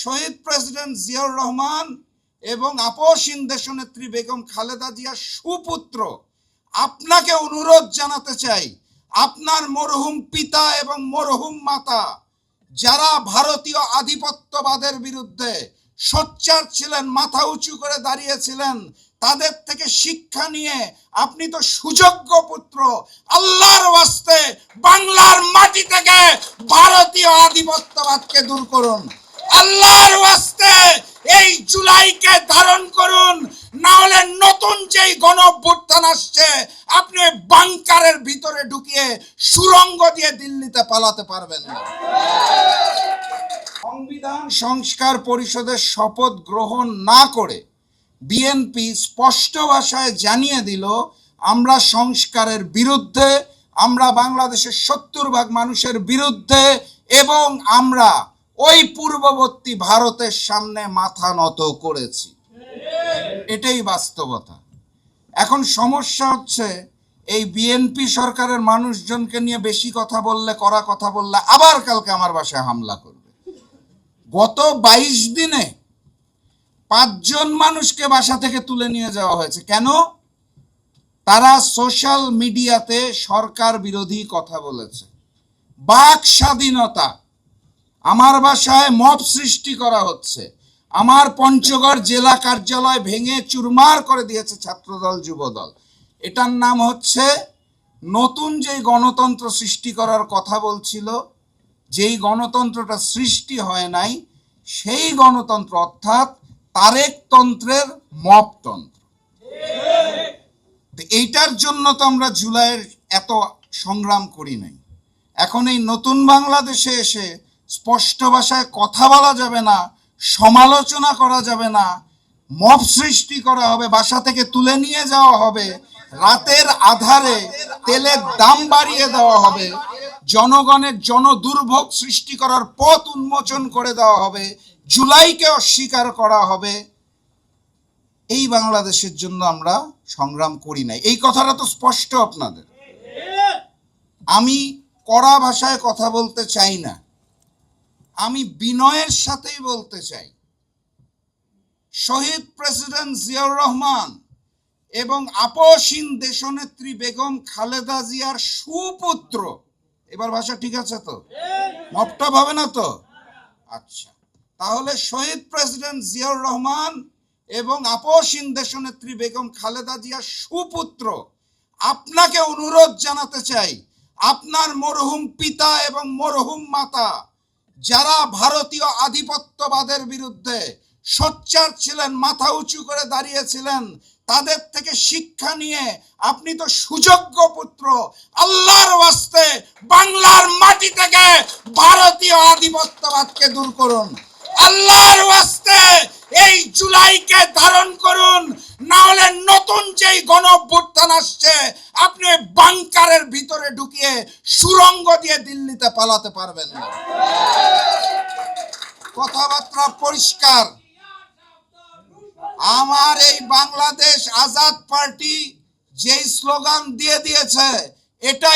শহীদ president Ziaur Rahman এবং আপসহীন দেশনেত্রী বেগম খালেদা জিয়ার সুপুত্র আপনাকে অনুরোধ জানাতে চাই, আপনার মরহুম পিতা এবং মরহুম মাতা যারা ভারতীয় আধিপত্যবাদের বিরুদ্ধে সোচ্চার ছিলেন, মাথা উঁচু করে দাঁড়িয়েছিলেন, তাদের থেকে শিক্ষা নিয়ে আপনি তো সুযোগ্য পুত্র, আল্লাহর ওয়াস্তে বাংলার মাটি থেকে ভারতীয় আধিপত্যবাদকে দূর করুন। আল্লাহর ওয়াস্তে এই জুলাইকে ধারণ করুন, না হলে নতুন যেই গণঅভ্যুত্থান আসছে আপনি বাংকারের ভিতরে ঢুকিয়ে সুড়ঙ্গ দিয়ে দিল্লিতে পালাতে পারবেন না। সংবিধান সংস্কার পরিষদের শপথ গ্রহণ না করে বিএনপি স্পষ্ট ভাষায় জানিয়ে দিল, আমরা সংস্কারের বিরুদ্ধে, আমরা বাংলাদেশের 70% মানুষের বিরুদ্ধে, এবং আমরা ওই পূর্ববর্তী ভারতের সামনে মাথা নত করেছি। এটাই বাস্তবতা। এখন সমস্যা হচ্ছে এই বিএনপি সরকারের মানুষজনকে নিয়ে বেশি কথা বললে, কড়া কথা বললে আবার কালকে আমার বাসায় হামলা করবে। গত 22 দিনে 5 জন মানুষকে বাসা থেকে তুলে নিয়ে যাওয়া হয়েছে। কেন? তারা সোশ্যাল মিডিয়াতে সরকার বিরোধী কথা বলেছে। বাক স্বাধীনতা, আমার বাসায় মব সৃষ্টি করা হচ্ছে, আমার পঞ্চগড় জেলা কার্যালয় ভেঙে চুরমার করে দিয়েছে ছাত্রদল যুবদল। এটার নাম হচ্ছে নতুন যেই গণতন্ত্র সৃষ্টি করার কথা বলছিল, যেই গণতন্ত্রটা সৃষ্টি হয় নাই, সেই গণতন্ত্র অর্থাৎ তারেকতন্ত্রের মবতন্ত্র। এইটার জন্য তো আমরা জুলাইয়ের এত সংগ্রাম করি নাই। এখন এই নতুন বাংলাদেশে এসে স্পষ্ট ভাষায় কথা বলা যাবে না, সমালোচনা করা যাবে না, মব সৃষ্টি করা হবে, বাসা থেকে তুলে নিয়ে যাওয়া হবে, রাতের আধারে তেলের দাম বাড়িয়ে দেওয়া হবে, জনগণের জনদুর্ভোগ সৃষ্টি করার পথ উন্মোচন করে দেওয়া হবে, জুলাইকে অস্বীকার করা হবে। এই বাংলাদেশের জন্য আমরা সংগ্রাম করি নাই। এই কথাটা তো স্পষ্ট আপনাদের। আমি কড়া ভাষায় কথা বলতে চাই না, আমি বিনয়ের সাথেই বলতে চাই, শহীদ প্রেসিডেন্ট জিয়াউর রহমান এবং আপসহীন দেশনেত্রী বেগম খালেদা জিয়ার সুপুত্র, এবার ভাষা ঠিক আছে তো? মপটা ভাবে না তো? আচ্ছা, তাহলে শহীদ প্রেসিডেন্ট জিয়াউর রহমান এবং আপসহীন দেশনেত্রী বেগম খালেদা জিয়ার সুপুত্র আপনাকে অনুরোধ জানাতে চাই, আপনার মরহুম পিতা এবং মরহুম মাতা যারা ভারতীয় আধিপত্যবাদের বিরুদ্ধে সোচ্চার ছিলেন, মাথা উঁচু করে দাঁড়িয়েছিলেন, তাদের থেকে শিক্ষা নিয়ে আপনি তো সুযোগ্য পুত্র, আল্লাহর ওয়াস্তে বাংলার মাটি থেকে ভারতীয় আধিপত্যবাদকে দূর করুন। আল্লাহর ওয়াস্তে এই জুলাইকে ধারণ করুন, না হলে নতুন যেই গণঅভ্যুত্থান আসছে আপনি বাংকারের ভিতরে ঢুকিয়ে সুড়ঙ্গ দিয়ে দিল্লিতে পালাতে পারবেন না। কথাবার্তা পরিষ্কার। আমার এই বাংলাদেশ আজাদ পার্টি যেই স্লোগান দিয়ে দিয়েছে, এটাই